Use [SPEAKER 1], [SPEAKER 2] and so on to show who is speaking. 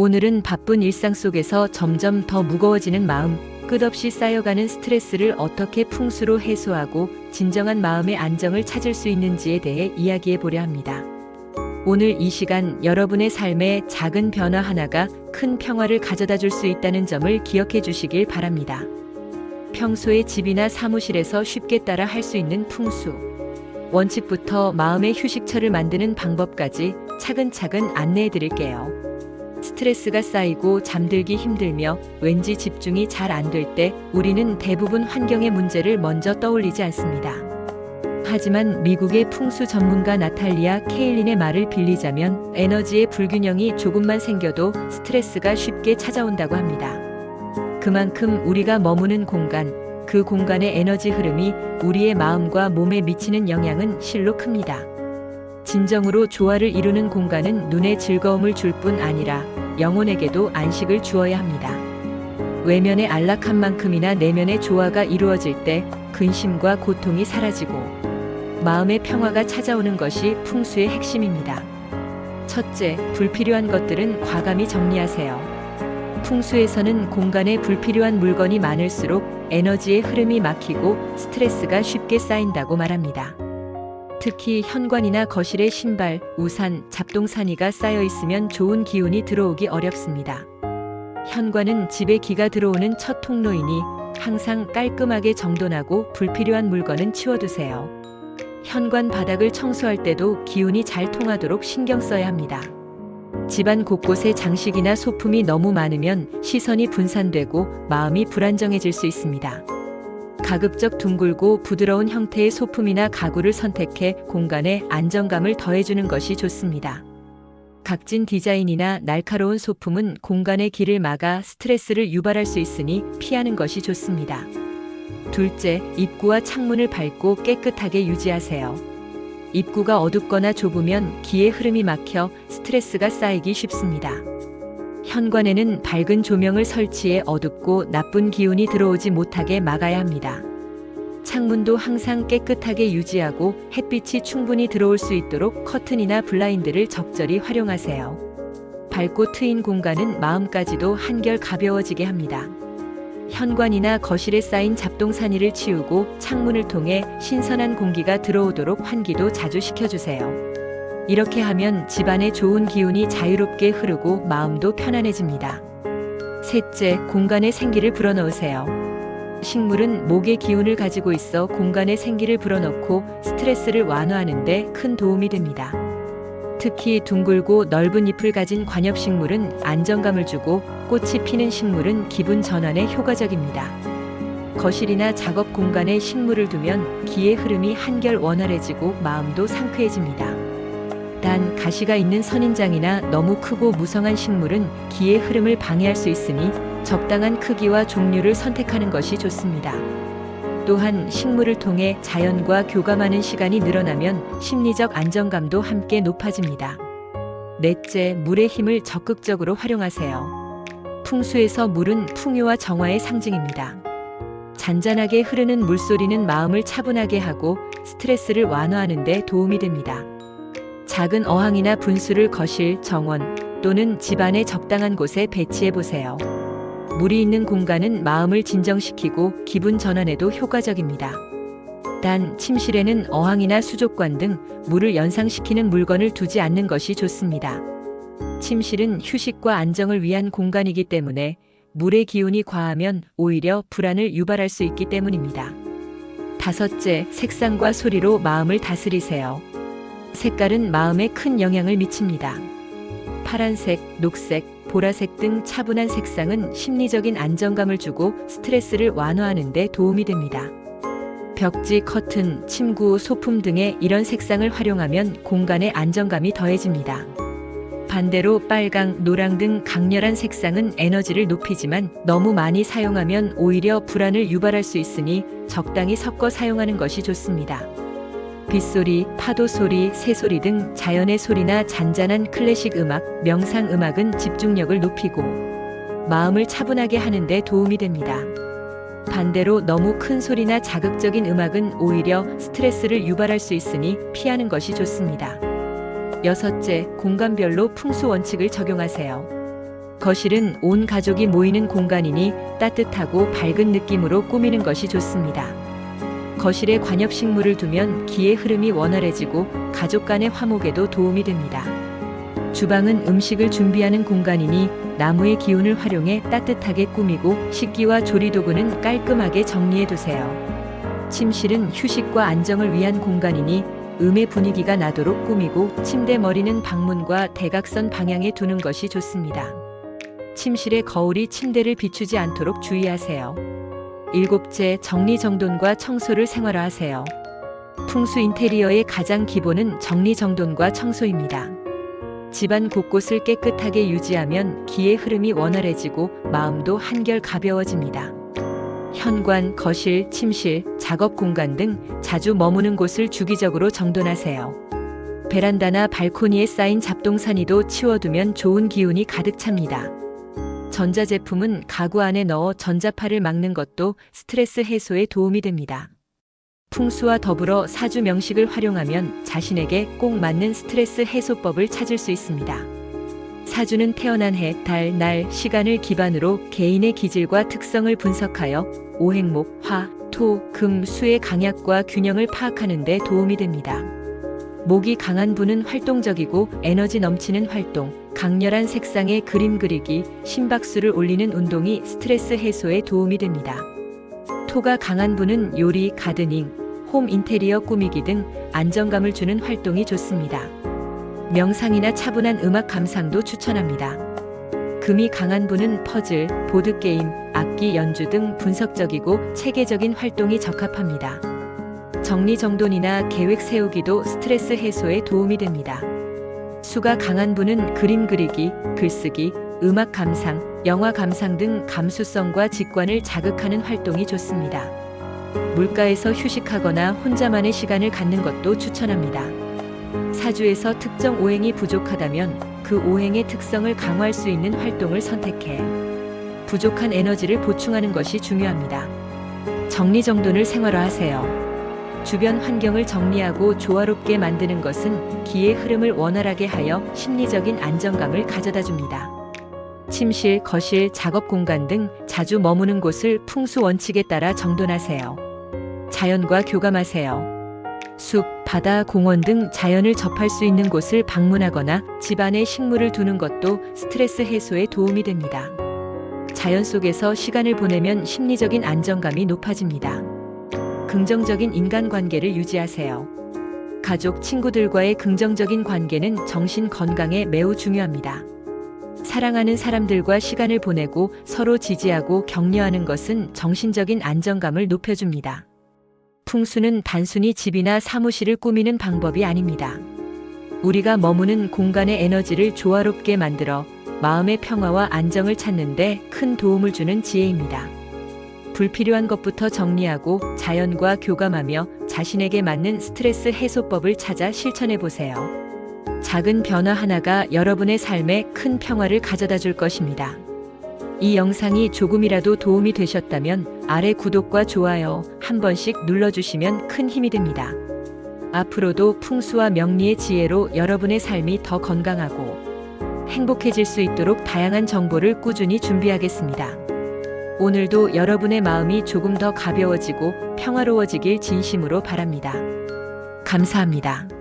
[SPEAKER 1] 오늘은 바쁜 일상 속에서 점점 더 무거워지는 마음, 끝없이 쌓여가는 스트레스를 어떻게 풍수로 해소하고 진정한 마음의 안정을 찾을 수 있는지에 대해 이야기해 보려 합니다. 오늘 이 시간 여러분의 삶에 작은 변화 하나가 큰 평화를 가져다 줄 수 있다는 점을 기억해 주시길 바랍니다. 평소에 집이나 사무실에서 쉽게 따라 할 수 있는 풍수. 원칙부터 마음의 휴식처를 만드는 방법까지 차근차근 안내해 드릴게요. 스트레스가 쌓이고 잠들기 힘들며 왠지 집중이 잘 안 될 때 우리는 대부분 환경의 문제를 먼저 떠올리지 않습니다. 하지만 미국의 풍수 전문가 나탈리아 케일린의 말을 빌리자면 에너지의 불균형이 조금만 생겨도 스트레스가 쉽게 찾아온다고 합니다. 그만큼 우리가 머무는 공간, 그 공간의 에너지 흐름이 우리의 마음과 몸에 미치는 영향은 실로 큽니다. 진정으로 조화를 이루는 공간은 눈에 즐거움을 줄 뿐 아니라 영혼에게도 안식을 주어야 합니다. 외면의 안락한 만큼이나 내면의 조화가 이루어질 때 근심과 고통이 사라지고 마음의 평화가 찾아오는 것이 풍수의 핵심입니다. 첫째, 불필요한 것들은 과감히 정리하세요. 풍수에서는 공간에 불필요한 물건이 많을수록 에너지의 흐름이 막히고 스트레스가 쉽게 쌓인다고 말합니다. 특히 현관이나 거실에 신발, 우산, 잡동사니가 쌓여 있으면 좋은 기운이 들어오기 어렵습니다. 현관은 집에 기가 들어오는 첫 통로이니 항상 깔끔하게 정돈하고 불필요한 물건은 치워두세요. 현관 바닥을 청소할 때도 기운이 잘 통하도록 신경 써야 합니다. 집안 곳곳에 장식이나 소품이 너무 많으면 시선이 분산되고 마음이 불안정해질 수 있습니다. 가급적 둥글고 부드러운 형태의 소품이나 가구를 선택해 공간에 안정감을 더해주는 것이 좋습니다. 각진 디자인이나 날카로운 소품은 공간의 길을 막아 스트레스를 유발할 수 있으니 피하는 것이 좋습니다. 둘째, 입구와 창문을 밝고 깨끗하게 유지하세요. 입구가 어둡거나 좁으면 기의 흐름이 막혀 스트레스가 쌓이기 쉽습니다. 현관에는 밝은 조명을 설치해 어둡고 나쁜 기운이 들어오지 못하게 막아야 합니다. 창문도 항상 깨끗하게 유지하고 햇빛이 충분히 들어올 수 있도록 커튼이나 블라인드를 적절히 활용하세요. 밝고 트인 공간은 마음까지도 한결 가벼워지게 합니다. 현관이나 거실에 쌓인 잡동사니를 치우고 창문을 통해 신선한 공기가 들어오도록 환기도 자주 시켜주세요. 이렇게 하면 집안에 좋은 기운이 자유롭게 흐르고 마음도 편안해집니다. 셋째, 공간에 생기를 불어넣으세요. 식물은 목의 기운을 가지고 있어 공간에 생기를 불어넣고 스트레스를 완화하는 데 큰 도움이 됩니다. 특히 둥글고 넓은 잎을 가진 관엽식물은 안정감을 주고 꽃이 피는 식물은 기분 전환에 효과적입니다. 거실이나 작업 공간에 식물을 두면 기의 흐름이 한결 원활해지고 마음도 상쾌해집니다. 단, 가시가 있는 선인장이나 너무 크고 무성한 식물은 기의 흐름을 방해할 수 있으니 적당한 크기와 종류를 선택하는 것이 좋습니다. 또한 식물을 통해 자연과 교감하는 시간이 늘어나면 심리적 안정감도 함께 높아집니다. 넷째, 물의 힘을 적극적으로 활용하세요. 풍수에서 물은 풍요와 정화의 상징입니다. 잔잔하게 흐르는 물소리는 마음을 차분하게 하고 스트레스를 완화하는 데 도움이 됩니다. 작은 어항이나 분수를 거실, 정원 또는 집안의 적당한 곳에 배치해 보세요. 물이 있는 공간은 마음을 진정시키고 기분 전환에도 효과적입니다. 단, 침실에는 어항이나 수족관 등 물을 연상시키는 물건을 두지 않는 것이 좋습니다. 침실은 휴식과 안정을 위한 공간이기 때문에 물의 기운이 과하면 오히려 불안을 유발할 수 있기 때문입니다. 다섯째, 색상과 소리로 마음을 다스리세요. 색깔은 마음에 큰 영향을 미칩니다. 파란색, 녹색, 보라색 등 차분한 색상은 심리적인 안정감을 주고 스트레스를 완화하는 데 도움이 됩니다. 벽지, 커튼, 침구, 소품 등의 이런 색상을 활용하면 공간에 안정감이 더해집니다. 반대로 빨강, 노랑 등 강렬한 색상은 에너지를 높이지만 너무 많이 사용하면 오히려 불안을 유발할 수 있으니 적당히 섞어 사용하는 것이 좋습니다. 빗소리, 파도소리, 새소리 등 자연의 소리나 잔잔한 클래식 음악, 명상 음악은 집중력을 높이고 마음을 차분하게 하는 데 도움이 됩니다. 반대로 너무 큰 소리나 자극적인 음악은 오히려 스트레스를 유발할 수 있으니 피하는 것이 좋습니다. 여섯째, 공간별로 풍수 원칙을 적용하세요. 거실은 온 가족이 모이는 공간이니 따뜻하고 밝은 느낌으로 꾸미는 것이 좋습니다. 거실에 관엽식물을 두면 기의 흐름이 원활해지고 가족 간의 화목에도 도움이 됩니다. 주방은 음식을 준비하는 공간이니 나무의 기운을 활용해 따뜻하게 꾸미고 식기와 조리도구는 깔끔하게 정리해 두세요. 침실은 휴식과 안정을 위한 공간이니 음의 분위기가 나도록 꾸미고 침대 머리는 방문과 대각선 방향에 두는 것이 좋습니다. 침실의 거울이 침대를 비추지 않도록 주의하세요. 7째, 정리정돈과 청소를 생활화하세요. 풍수 인테리어의 가장 기본은 정리정돈과 청소입니다. 집안 곳곳을 깨끗하게 유지하면 기의 흐름이 원활해지고 마음도 한결 가벼워집니다. 현관, 거실, 침실, 작업 공간 등 자주 머무는 곳을 주기적으로 정돈하세요. 베란다나 발코니에 쌓인 잡동사니도 치워두면 좋은 기운이 가득 찹니다. 전자제품은 가구 안에 넣어 전자파를 막는 것도 스트레스 해소에 도움이 됩니다. 풍수와 더불어 사주 명식을 활용하면 자신에게 꼭 맞는 스트레스 해소법을 찾을 수 있습니다. 사주는 태어난 해, 달, 날, 시간을 기반으로 개인의 기질과 특성을 분석하여 오행목, 화, 토, 금, 수의 강약과 균형을 파악하는 데 도움이 됩니다. 목이 강한 분은 활동적이고 에너지 넘치는 활동, 강렬한 색상의 그림 그리기, 심박수를 올리는 운동이 스트레스 해소에 도움이 됩니다. 토가 강한 분은 요리, 가드닝, 홈 인테리어 꾸미기 등 안정감을 주는 활동이 좋습니다. 명상이나 차분한 음악 감상도 추천합니다. 금이 강한 분은 퍼즐, 보드게임, 악기 연주 등 분석적이고 체계적인 활동이 적합합니다. 정리정돈이나 계획 세우기도 스트레스 해소에 도움이 됩니다. 수가 강한 분은 그림 그리기, 글쓰기, 음악 감상, 영화 감상 등 감수성과 직관을 자극하는 활동이 좋습니다. 물가에서 휴식하거나 혼자만의 시간을 갖는 것도 추천합니다. 사주에서 특정 오행이 부족하다면 그 오행의 특성을 강화할 수 있는 활동을 선택해 부족한 에너지를 보충하는 것이 중요합니다. 정리정돈을 생활화하세요. 주변 환경을 정리하고 조화롭게 만드는 것은 기의 흐름을 원활하게 하여 심리적인 안정감을 가져다 줍니다. 침실, 거실, 작업 공간 등 자주 머무는 곳을 풍수 원칙에 따라 정돈하세요. 자연과 교감하세요. 숲, 바다, 공원 등 자연을 접할 수 있는 곳을 방문하거나 집안에 식물을 두는 것도 스트레스 해소에 도움이 됩니다. 자연 속에서 시간을 보내면 심리적인 안정감이 높아집니다. 긍정적인 인간관계를 유지하세요. 가족, 친구들과의 긍정적인 관계는 정신 건강에 매우 중요합니다. 사랑하는 사람들과 시간을 보내고 서로 지지하고 격려하는 것은 정신적인 안정감을 높여줍니다. 풍수는 단순히 집이나 사무실을 꾸미는 방법이 아닙니다. 우리가 머무는 공간의 에너지를 조화롭게 만들어 마음의 평화와 안정을 찾는 데 큰 도움을 주는 지혜입니다. 불필요한 것부터 정리하고 자연과 교감하며 자신에게 맞는 스트레스 해소법을 찾아 실천해 보세요. 작은 변화 하나가 여러분의 삶에 큰 평화를 가져다 줄 것입니다. 이 영상이 조금이라도 도움이 되셨다면 아래 구독과 좋아요 한 번씩 눌러주시면 큰 힘이 됩니다. 앞으로도 풍수와 명리의 지혜로 여러분의 삶이 더 건강하고 행복해질 수 있도록 다양한 정보를 꾸준히 준비하겠습니다. 오늘도 여러분의 마음이 조금 더 가벼워지고 평화로워지길 진심으로 바랍니다. 감사합니다.